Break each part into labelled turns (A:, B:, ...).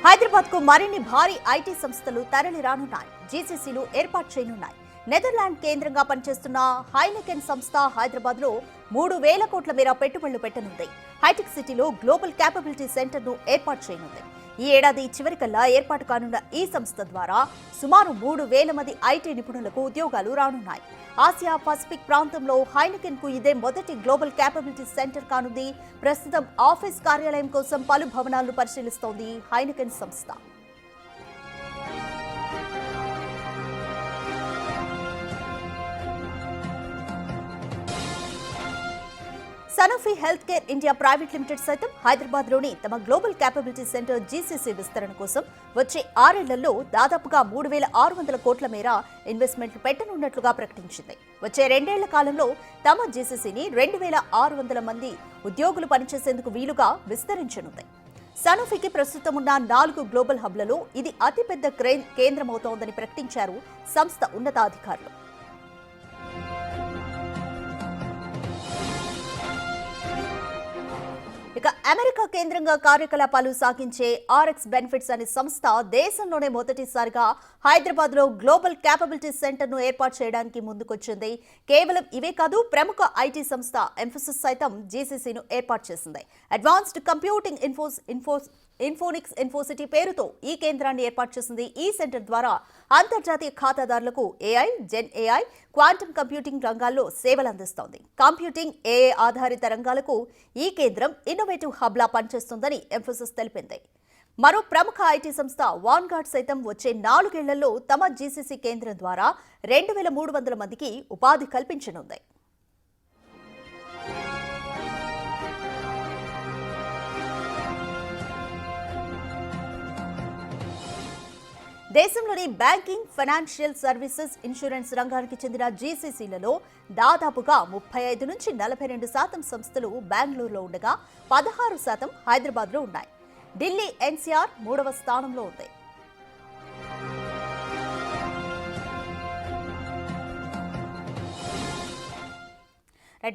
A: హైదరాబాద్ కు మరిన్ని భారీ ఐటీ సంస్థలు తరలి రానున్నాయి. జీసీసీలు ఏర్పాటు చేయనున్నాయి. నెదర్లాండ్ కేంద్రంగా పనిచేస్తున్న హైనెకెన్ సంస్థ హైదరాబాద్ లో 3,000 కోట్ల మేర పెట్టుబడులు పెట్టనుంది. హైటెక్ సిటీలో గ్లోబల్ క్యాపబిలిటీ సెంటర్ ను ఏర్పాటు చేయనుంది. ఈ ఏడాది చివరికల్లా ఏర్పాటు కానున్న ఈ సంస్థ ద్వారా సుమారు 3,000 మంది ఐటీ నిపుణులకు ఉద్యోగాలు రానున్నాయి. ఆసియా పసిఫిక్ ప్రాంతంలో హైనెకెన్ కు ఇదే మొదటి గ్లోబల్ క్యాపబిలిటీ సెంటర్ కానుంది. ప్రస్తుతం ఆఫీస్ కార్యాలయం కోసం పలు భవనాలను పరిశీలిస్తోంది హైనెకెన్ సంస్థ. Sanofi health care India private limited సైతం హైదరాబాద్ లోని తమ గ్లోబల్ క్యాపబిలిటీ సెంటర్ జీసీసీ విస్తరణ కోసం వచ్చే 6 ఏళ్లలో దాదాపుగా 3,600 కోట్ల మేర ఇన్వెస్ట్మెంట్లు పెట్టనున్నట్లుగా ప్రకటించింది. వచ్చే 2 ఏళ్ల కాలంలో తమ జీసీసీని 2,600 మంది ఉద్యోగులు పనిచేసేందుకు వీలుగా విస్తరించనుంది. సనోఫీకి ప్రస్తుతం ఉన్న 4 గ్లోబల్ హబ్లలో ఇది అతిపెద్ద కేంద్రమవుతోందని ప్రకటించారు సంస్థ ఉన్నతాధికారులు. ఇక అమెరికా కేంద్రంగా కార్యకలాపాలు సాగించే ఆర్ఎక్స్ బెనిఫిట్స్ అనే సంస్థ దేశంలోనే మొదటిసారిగా హైదరాబాద్ లో గ్లోబల్ క్యాపబిలిటీ సెంటర్ ను ఏర్పాటు చేయడానికి ముందుకొచ్చింది. కేవలం ఇవే కాదు, ప్రముఖ ఐటీ సంస్థ ఎంఫోసిస్ సైతం జీసీసీను ఏర్పాటు చేసింది. అడ్వాన్స్డ్ కంప్యూటింగ్ ఇన్ఫోనిక్స్ ఇన్ఫోసిటీ పేరుతో ఈ కేంద్రాన్ని ఏర్పాటు చేసింది. ఈ సెంటర్ ద్వారా అంతర్జాతీయ ఖాతాదారులకు AI, gen AI, quantum computing రంగాల్లో సేవలు అందిస్తోంది. కంప్యూటింగ్, ఏఐ ఆధారిత రంగాలకు ఈ కేంద్రం ఇన్నోవేటివ్ హబ్లా పనిచేస్తుందని ఎంఫోసిస్ తెలిపింది. మరో ప్రముఖ ఐటీ సంస్థ వాన్గార్డ్ సైతం వచ్చే 4 ఏళ్లలో తమ జీసీసీ కేంద్రం ద్వారా 2,300 మందికి ఉపాధి కల్పించనుంది. దేశంలోని బ్యాంకింగ్, ఫైనాన్షియల్ సర్వీసెస్, ఇన్సూరెన్స్ రంగానికి చెందిన జీసీసీలలో దాదాపుగా 35 నుంచి 42% సంస్థలు బెంగళూరులో ఉండగా 16% హైదరాబాద్లో ఉన్నాయి. ఢిల్లీ ఎన్సీఆర్ 3వ స్థానంలో ఉంది.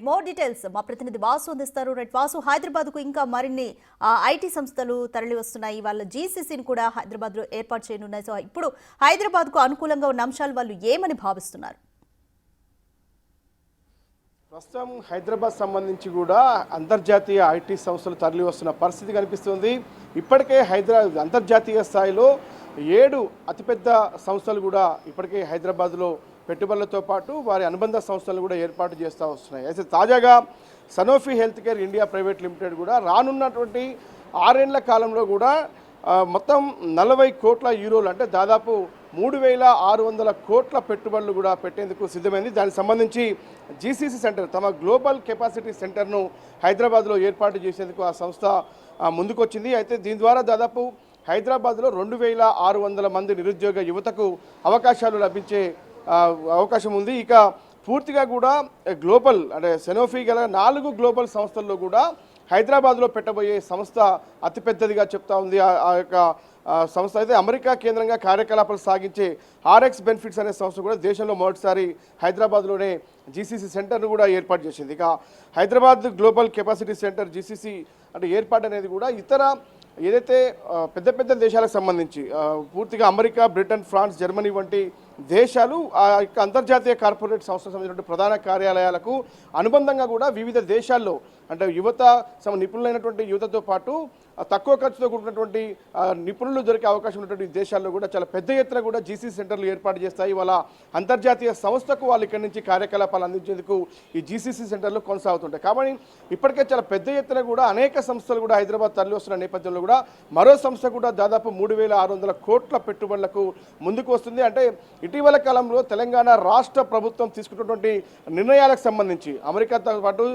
A: మోర్ డీటెయిల్స్ మా ప్రతినిధి వాసు అందిస్తారు. వాసు, హైదరాబాద్ కు ఇంకా మరిన్ని ఐటీ సంస్థలు తరలి వస్తున్నాయి. వాళ్ళ జీసీసీని కూడా హైదరాబాద్ లో ఏర్పాటు చేయనున్నాయి. సో ఇప్పుడు హైదరాబాద్ కు అనుకూలంగా ఉన్న అంశాలు వాళ్ళు ఏమని భావిస్తున్నారు?
B: ప్రస్తుతం హైదరాబాద్ సంబంధించి కూడా అంతర్జాతీయ ఐటీ సంస్థలు తరలి వస్తున్న పరిస్థితి కనిపిస్తుంది. ఇప్పటికే హైదరాబాద్ అంతర్జాతీయ స్థాయిలో 7 అతిపెద్ద సంస్థలు కూడా ఇప్పటికే హైదరాబాద్లో పెట్టుబడులతో పాటు వారి అనుబంధ సంస్థలు కూడా ఏర్పాటు చేస్తూ వస్తున్నాయి. అయితే తాజాగా Sanofi health care India private limited కూడా రానున్నటువంటి 6 ఏళ్ల కాలంలో కూడా మొత్తం 40 కోట్ల యూరోలు అంటే దాదాపు 3,600 కోట్ల పెట్టుబడులు కూడా పెట్టేందుకు సిద్ధమైంది. దానికి సంబంధించి జీసీసీ సెంటర్, తమ గ్లోబల్ కెపాసిటీ సెంటర్ను హైదరాబాద్లో ఏర్పాటు చేసేందుకు ఆ సంస్థ ముందుకొచ్చింది. అయితే దీని ద్వారా దాదాపు హైదరాబాద్లో 2,600 మంది నిరుద్యోగ యువతకు అవకాశాలు లభించే అవకాశం ఉంది. ఇక పూర్తిగా కూడా గ్లోబల్ అంటే సెనోఫీ గల 4 గ్లోబల్ సంస్థల్లో కూడా హైదరాబాద్లో పెట్టబోయే సంస్థ అతిపెద్దదిగా చెప్తా ఉంది. ఆ యొక్క సంస్థ అయితే అమెరికా కేంద్రంగా కార్యకలాపాలు సాగించే ఆర్ఎక్స్ బెనిఫిట్స్ అనే సంస్థ కూడా దేశంలో మొదటిసారి హైదరాబాద్లోనే జీసీసీ సెంటర్ను కూడా ఏర్పాటు చేసింది. ఇక Hyderabad global capacity centre GCC అంటే ఏర్పాటు అనేది కూడా ఇతర ఏదైతే పెద్ద పెద్ద దేశాలకు సంబంధించి పూర్తిగా అమెరికా, బ్రిటన్, ఫ్రాన్స్, జర్మనీ వంటి దేశాలు ఆ యొక్క అంతర్జాతీయ కార్పొరేట్ సంస్థలకు సంబంధించిన ప్రధాన కార్యాలయాలకు అనుబంధంగా కూడా వివిధ దేశాల్లో అంటే యువత నిపుణులైనటువంటి యువతతో పాటు తక్కువ ఖర్చుతో కూడినటువంటి నిపుణులు దొరికే అవకాశం ఉన్నటువంటి దేశాల్లో కూడా చాలా పెద్ద ఎత్తున కూడా జీసీ సెంటర్లు ఏర్పాటు చేస్తాయి. వాళ్ళ అంతర్జాతీయ సంస్థకు వాళ్ళు ఇక్కడి నుంచి కార్యకలాపాలు అందించేందుకు ఈ జీసీసీ సెంటర్లు కొనసాగుతుంటాయి. కాబట్టి ఇప్పటికే చాలా పెద్ద ఎత్తున కూడా అనేక సంస్థలు కూడా హైదరాబాద్ తరలి వస్తున్న నేపథ్యంలో కూడా మరో సంస్థ కూడా దాదాపు 3,600 కోట్ల పెట్టుబడులకు ముందుకు వస్తుంది. అంటే ఇటీవల కాలంలో తెలంగాణ రాష్ట్ర ప్రభుత్వం తీసుకున్నటువంటి నిర్ణయాలకు సంబంధించి అమెరికాతో పాటు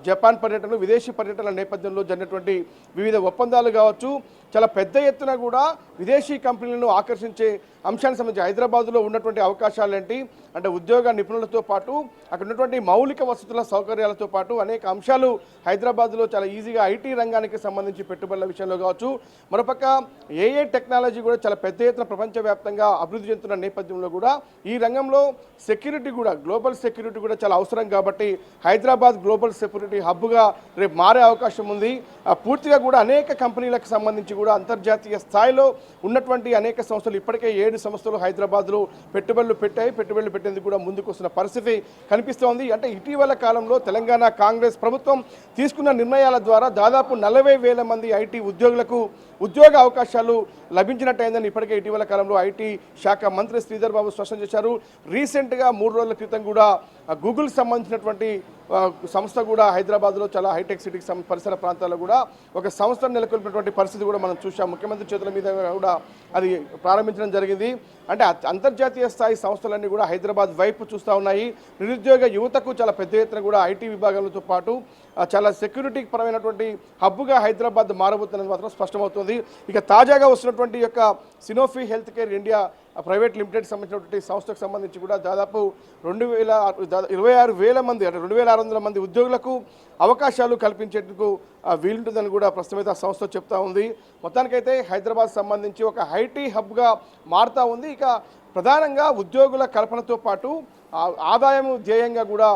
B: జపాన్ పర్యటనలు, విదేశీ పర్యటనల నేపథ్యంలో జరిగినటువంటి వివిధ ఒప్పందాలు కావచ్చు, చాలా పెద్ద ఎత్తున కూడా విదేశీ కంపెనీలను ఆకర్షించే అంశానికి సంబంధించి హైదరాబాద్లో ఉన్నటువంటి అవకాశాలు ఏంటి అంటే ఉద్యోగ నిపుణులతో పాటు అక్కడ ఉన్నటువంటి మౌలిక వసతుల సౌకర్యాలతో పాటు అనేక అంశాలు హైదరాబాద్లో చాలా ఈజీగా ఐటీ రంగానికి సంబంధించి పెట్టుబడుల విషయంలో కావచ్చు, మరోపక్క ఏఐ టెక్నాలజీ కూడా చాలా పెద్ద ఎత్తున ప్రపంచవ్యాప్తంగా అభివృద్ధి చెందుతున్న నేపథ్యంలో కూడా ఈ రంగంలో సెక్యూరిటీ కూడా గ్లోబల్ సెక్యూరిటీ కూడా చాలా అవసరం. కాబట్టి హైదరాబాద్ గ్లోబల్ సెక్యూరిటీ హబ్గా రేపు మారే అవకాశం ఉంది. పూర్తిగా కూడా అనేక కంపెనీలకు సంబంధించి కూడా అంతర్జాతీయ స్థాయిలో ఉన్నటువంటి అనేక సంస్థలు ఇప్పటికే 7 సంస్థలు హైదరాబాద్లో పెట్టుబడులు పెట్టేందుకు కూడా ముందుకు వస్తున్న పరిస్థితి కనిపిస్తోంది. అంటే ఇటీవల కాలంలో తెలంగాణ కాంగ్రెస్ ప్రభుత్వం తీసుకున్న నిర్ణయాల ద్వారా దాదాపు 40,000 మంది ఐటీ ఉద్యోగులకు ఉద్యోగ అవకాశాలు లభించినట్టయిందని ఇప్పటికే ఇటీవల కాలంలో ఐటీ శాఖ మంత్రి శ్రీధర్ బాబు స్పష్టం చేశారు. రీసెంట్గా 3 రోజుల క్రితం కూడా గూగుల్ సంబంధించినటువంటి సంస్థ కూడా హైదరాబాద్లో చాలా హైటెక్ సిటీకి పరిసర ప్రాంతాల్లో కూడా ఒక సంస్థను నెలకొల్పినటువంటి పరిస్థితి కూడా మనం చూసాం. ముఖ్యమంత్రి చేతుల మీద కూడా అది ప్రారంభించడం జరిగింది. అంటే అంతర్జాతీయ స్థాయి సంస్థలన్నీ కూడా హైదరాబాద్ వైపు చూస్తూ ఉన్నాయి. నిరుద్యోగ యువతకు చాలా పెద్ద ఎత్తున కూడా ఐటీ విభాగాలతో పాటు చాలా సెక్యూరిటీ పరమైనటువంటి హబ్గా హైదరాబాద్ మారబోతున్నది మాత్రం స్పష్టమవుతుంది. ఇక తాజాగా వస్తున్నటువంటి యొక్క Sanofi health care India private limited సంబంధించినటువంటి సంస్థకు సంబంధించి కూడా దాదాపు 26,000 మంది అంటే 2,600 మంది ఉద్యోగులకు అవకాశాలు కల్పించేందుకు వీలుంటుందని కూడా ప్రస్తుతం ఆ సంస్థ చెప్తా ఉంది. మొత్తానికైతే హైదరాబాద్ సంబంధించి ఒక ఐటీ హబ్గా మారుతూ ఉంది. ఇక ప్రధానంగా ఉద్యోగుల కల్పనతో పాటు ఆదాయం ధ్యేయంగా కూడా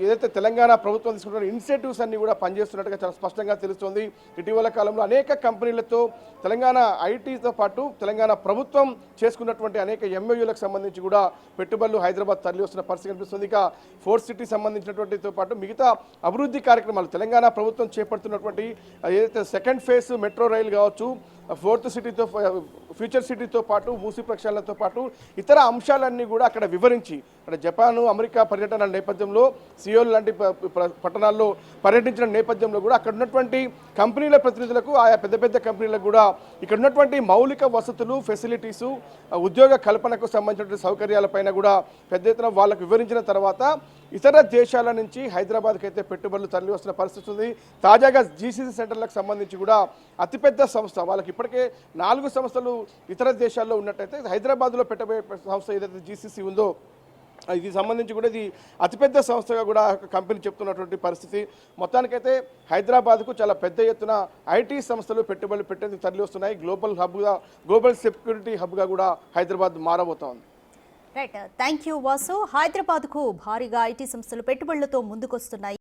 B: ఏదైతే తెలంగాణ ప్రభుత్వం తీసుకుంటున్న ఇనిషియేటివ్స్ అన్ని కూడా పనిచేస్తున్నట్టుగా చాలా స్పష్టంగా తెలుస్తోంది. ఇటీవల కాలంలో అనేక కంపెనీలతో తెలంగాణ ఐటీతో పాటు తెలంగాణ ప్రభుత్వం చేసుకున్నటువంటి అనేక ఎంఓయూలకు సంబంధించి కూడా పెట్టుబడులు హైదరాబాద్ తరలి వస్తున్న పరిస్థితి కనిపిస్తుంది. ఇక ఫోర్త్ సిటీ సంబంధించినటువంటితో పాటు మిగతా అభివృద్ధి కార్యక్రమాలు తెలంగాణ ప్రభుత్వం చేపడుతున్నటువంటి ఏదైతే సెకండ్ ఫేజ్ మెట్రో రైలు కావచ్చు, ఫోర్త్ సిటీతో ఫ్యూచర్ సిటీతో పాటు మూసి ప్రక్షాళనతో పాటు ఇతర అంశాలన్నీ కూడా అక్కడ వివరించి అంటే జపాను అమెరికా పర్యటనల నేపథ్యంలో సియోల్ లాంటి పట్టణాల్లో పర్యటించిన నేపథ్యంలో కూడా అక్కడ ఉన్నటువంటి కంపెనీల ప్రతినిధులకు ఆయా పెద్ద పెద్ద కంపెనీలకు కూడా ఇక్కడ ఉన్నటువంటి మౌలిక వసతులు ఫెసిలిటీసు ఉద్యోగ కల్పనకు సంబంధించినటువంటి సౌకర్యాలపైన కూడా పెద్ద ఎత్తున వాళ్ళకు వివరించిన తర్వాత ఇతర దేశాల నుంచి హైదరాబాద్కి అయితే పెట్టుబడులు తరలి వస్తున్న పరిస్థితి ఉంది. తాజాగా జీసీసీ సెంటర్లకు సంబంధించి కూడా అతిపెద్ద సంస్థ వాళ్ళకి ఇప్పటికే 4 సంస్థలు ఇతర దేశాల్లో ఉన్నట్టయితే హైదరాబాద్లో పెట్టబోయే సంస్థ ఏదైతే జీసీసీ ఉందో ఇది సంబంధించి కూడా ఇది అతిపెద్ద సంస్థగా కూడా కంపెనీ చెప్తున్నటువంటి పరిస్థితి. మొత్తానికైతే హైదరాబాద్కు చాలా పెద్ద ఎత్తున ఐటీ సంస్థలు పెట్టుబడులు పెట్టేందుకు తరలి వస్తున్నాయి. గ్లోబల్ సెక్యూరిటీ హబ్గా కూడా హైదరాబాద్ మారబోతోంది.
A: Right, thank you Vasu. హైదరాబాద్కు భారీగా ఐటీ సంస్థలు పెట్టుబడులతో ముందుకొస్తున్నాయి.